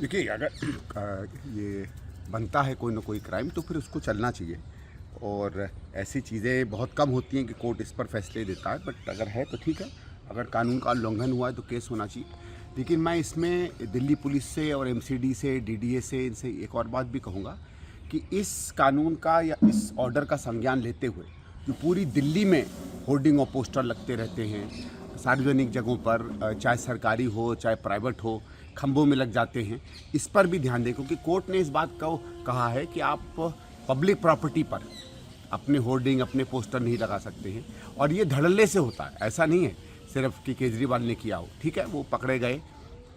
देखिए, अगर ये बनता है कोई ना कोई क्राइम तो फिर उसको चलना चाहिए, और ऐसी चीज़ें बहुत कम होती हैं कि कोर्ट इस पर फैसले देता है। बट अगर है तो ठीक है, अगर कानून का उल्लंघन हुआ है तो केस होना चाहिए। लेकिन मैं इसमें दिल्ली पुलिस से और एमसीडी से, डीडीए से, इनसे एक और बात भी कहूँगा कि इस कानून का या इस ऑर्डर का संज्ञान लेते हुए जो पूरी दिल्ली में होर्डिंग और पोस्टर लगते रहते हैं सार्वजनिक जगहों पर, चाहे सरकारी हो चाहे प्राइवेट हो, खंभों में लग जाते हैं, इस पर भी ध्यान दें, क्योंकि कोर्ट ने इस बात को कहा है कि आप पब्लिक प्रॉपर्टी पर अपने होर्डिंग, अपने पोस्टर नहीं लगा सकते हैं। और ये धड़ल्ले से होता है, ऐसा नहीं है सिर्फ कि केजरीवाल ने किया हो। ठीक है, वो पकड़े गए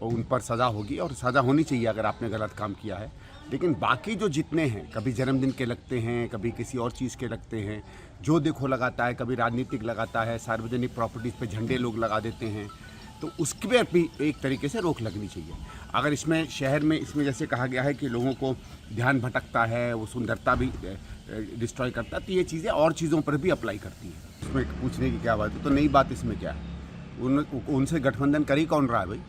और उन पर सज़ा होगी, और सज़ा होनी चाहिए अगर आपने गलत काम किया है। लेकिन बाकी जो जितने हैं, कभी जन्मदिन के लगते हैं, कभी किसी और चीज़ के लगते हैं, जो देखो लगाता है, कभी राजनीतिक लगाता है, सार्वजनिक प्रॉपर्टीज़ पे झंडे लोग लगा देते हैं, तो उसके पर भी एक तरीके से रोक लगनी चाहिए। अगर इसमें शहर में इसमें जैसे कहा गया है कि लोगों को ध्यान भटकता है, वो सुंदरता भी डिस्ट्रॉय करता है, तो ये चीज़ें और चीज़ों पर भी अप्लाई करती हैं। इसमें पूछने की क्या बात है, तो नई बात इसमें क्या है? उनसे गठबंधन कर ही कौन रहा है भाई?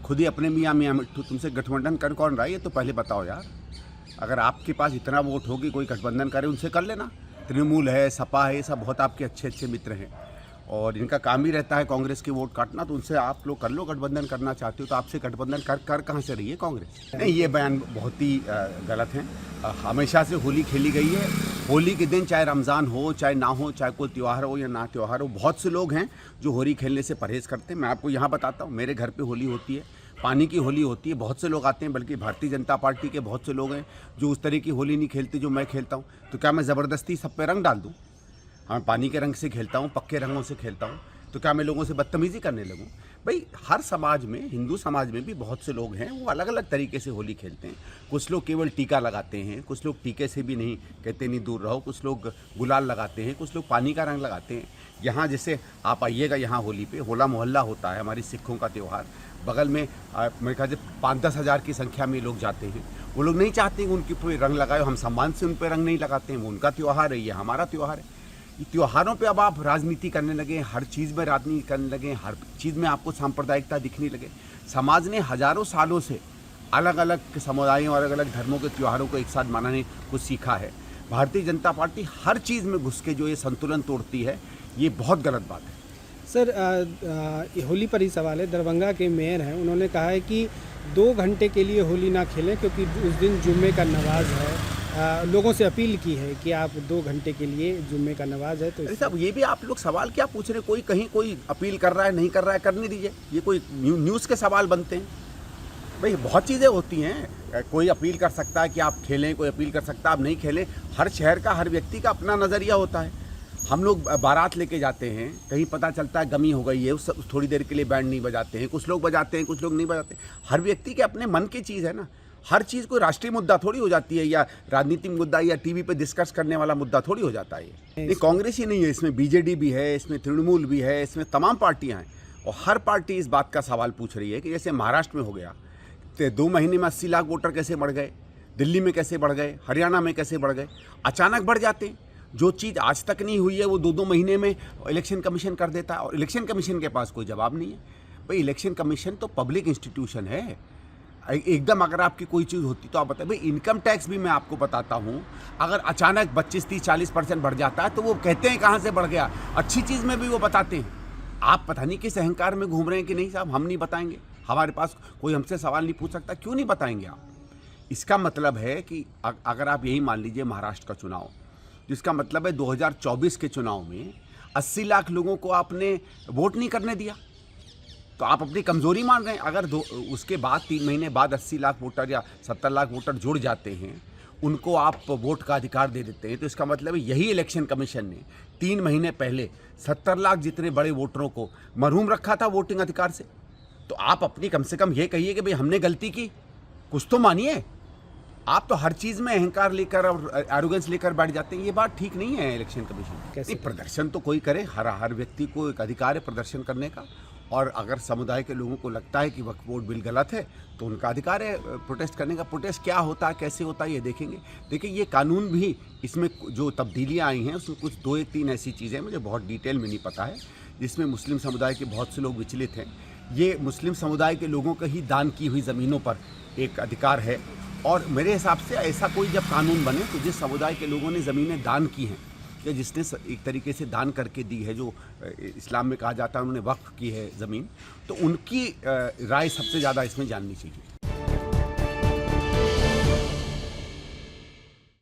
खुद ही अपने मियाँ मिट्ठू तुमसे गठबंधन कर कौन रहा है, ये तो पहले बताओ यार। अगर आपके पास इतना वोट हो कि कोई गठबंधन करे, उनसे कर लेना। तृणमूल है, सपा है, ये सब बहुत आपके अच्छे अच्छे मित्र हैं, और इनका काम ही रहता है कांग्रेस के वोट काटना, तो उनसे आप लोग कर लो। गठबंधन करना चाहते हो तो आपसे गठबंधन कर कहाँ से रही है कांग्रेस? नहीं, ये बयान बहुत ही गलत है। हमेशा से होली खेली गई है। होली के दिन चाहे रमज़ान हो चाहे ना हो, चाहे कोई त्यौहार हो या ना त्यौहार हो, बहुत से लोग हैं जो होली खेलने से परहेज़ करते हैं। मैं आपको यहाँ बताता हूँ, मेरे घर पे होली होती है, पानी की होली होती है, बहुत से लोग आते हैं, बल्कि भारतीय जनता पार्टी के बहुत से लोग हैं जो उस तरह की होली नहीं खेलते जो मैं खेलता हूँ। तो क्या मैं ज़बरदस्ती सब पे रंग डाल दूँ? हाँ, पानी के रंग से खेलता हूँ, पक्के रंगों से खेलता हूँ, तो क्या मैं लोगों से बदतमीज़ी करने लगूँ? भाई, हर समाज में, हिंदू समाज में भी बहुत से लोग हैं, वो अलग अलग तरीके से होली खेलते हैं। कुछ लोग केवल टीका लगाते हैं, कुछ लोग टीके से भी नहीं कहते नहीं दूर रहो, कुछ लोग गुलाल लगाते हैं, कुछ लोग पानी का रंग लगाते हैं। यहाँ जैसे आप आइएगा, यहाँ होली पे होला मोहल्ला होता है, हमारी सिखों का त्यौहार, बगल में मेरे ख्याल से 5-10 हज़ार की संख्या में लोग जाते हैं। वो लोग नहीं चाहते कि उनके पे रंग लगाए, हम सम्मान से उन पर रंग नहीं लगाते हैं। वो उनका त्यौहार है, ये हमारा त्यौहार है। त्योहारों पे अब आप राजनीति करने लगे, हर चीज़ में राजनीति करने लगे, हर चीज़ में आपको सांप्रदायिकता दिखने लगे। समाज ने हजारों सालों से अलग अलग समुदायों और अलग अलग धर्मों के त्योहारों को एक साथ मनाने को सीखा है। भारतीय जनता पार्टी हर चीज़ में घुस के जो ये संतुलन तोड़ती है, ये बहुत गलत बात है। सर, होली पर ही सवाल है। दरभंगा के मेयर हैं, उन्होंने कहा है कि 2 घंटे के लिए होली ना खेलें क्योंकि उस दिन जुम्मे का नमाज है। लोगों से अपील की है कि आप 2 घंटे के लिए जुम्मे का नमाज है। तो साहब, ये भी आप लोग सवाल क्या पूछ रहे हैं? कोई कहीं कोई अपील कर रहा है, नहीं कर रहा है, करने दीजिए। ये कोई न्यूज़ के सवाल बनते हैं? भाई, बहुत चीज़ें होती हैं। कोई अपील कर सकता है कि आप खेलें, कोई अपील कर सकता है आप नहीं खेलें। हर शहर का, हर व्यक्ति का अपना नज़रिया होता है। हम लोग बारात लेके जाते हैं, कहीं पता चलता है गमी हो गई है, उस थोड़ी देर के लिए बैंड नहीं बजाते हैं, कुछ लोग बजाते हैं, कुछ लोग नहीं बजाते। हर व्यक्ति के अपने मन की चीज़ है ना। हर चीज़ कोई राष्ट्रीय मुद्दा थोड़ी हो जाती है, या राजनीतिक मुद्दा या टीवी पे डिस्कस करने वाला मुद्दा थोड़ी हो जाता है। ये कांग्रेस ही नहीं है, इसमें बीजेडी भी है, इसमें तृणमूल भी है, इसमें तमाम पार्टियां हैं, और हर पार्टी इस बात का सवाल पूछ रही है कि जैसे महाराष्ट्र में हो गया, तो 2 महीने में 80 लाख वोटर कैसे बढ़ गए, दिल्ली में कैसे बढ़ गए, हरियाणा में कैसे बढ़ गए, अचानक बढ़ जाते हैं। जो चीज़ आज तक नहीं हुई है वो 2-2 महीने में इलेक्शन कमीशन कर देता है, और इलेक्शन कमीशन के पास कोई जवाब नहीं है। भाई, इलेक्शन कमीशन तो पब्लिक इंस्टीट्यूशन है एकदम। अगर आपकी कोई चीज़ होती तो आप बताएं। भाई, इनकम टैक्स भी मैं आपको बताता हूँ, अगर अचानक 25-30-40% बढ़ जाता है तो वो कहते हैं कहाँ से बढ़ गया। अच्छी चीज़ में भी वो बताते हैं। आप पता नहीं किस अहंकार में घूम रहे हैं कि नहीं साहब, हम नहीं बताएंगे, हमारे पास कोई हमसे सवाल नहीं पूछ सकता। क्यों नहीं बताएंगे आप? इसका मतलब है कि अगर आप यही मान लीजिए महाराष्ट्र का चुनाव, जिसका मतलब है 2024 के चुनाव में 80 लाख लोगों को आपने वोट नहीं करने दिया, तो आप अपनी कमज़ोरी मान रहे हैं। अगर उसके बाद 3 महीने बाद 80 लाख वोटर या 70 लाख वोटर जुड़ जाते हैं, उनको आप वोट का अधिकार दे देते हैं, तो इसका मतलब है यही इलेक्शन कमीशन ने 3 महीने पहले 70 लाख जितने बड़े वोटरों को महरूम रखा था वोटिंग अधिकार से। तो आप अपनी कम से कम ये कहिए कि भाई हमने गलती की, कुछ तो मानिए। आप तो हर चीज़ में अहंकार लेकर और एरोगेंस लेकर बैठ जाते हैं। ये बात ठीक नहीं है इलेक्शन कमीशन। कैसे प्रदर्शन तो कोई करे, हर व्यक्ति को एक अधिकार है प्रदर्शन करने का, और अगर समुदाय के लोगों को लगता है कि वक्फ बोर्ड बिल गलत है तो उनका अधिकार है प्रोटेस्ट करने का। प्रोटेस्ट क्या होता है, कैसे होता है, ये देखेंगे। देखिए, ये कानून भी, इसमें जो तब्दीलियाँ आई हैं उसमें कुछ 2-3 ऐसी चीज़ें मुझे बहुत डिटेल में नहीं पता है, जिसमें मुस्लिम समुदाय के बहुत से लोग विचलित हैं। ये मुस्लिम समुदाय के लोगों का ही दान की हुई ज़मीनों पर एक अधिकार है। और मेरे हिसाब से ऐसा कोई जब कानून बने तो जिस समुदाय के लोगों ने ज़मीनें दान की हैं या जिसने एक तरीके से दान करके दी है, जो इस्लाम में कहा जाता है उन्होंने वक्फ की है ज़मीन, तो उनकी राय सबसे ज़्यादा इसमें जाननी चाहिए।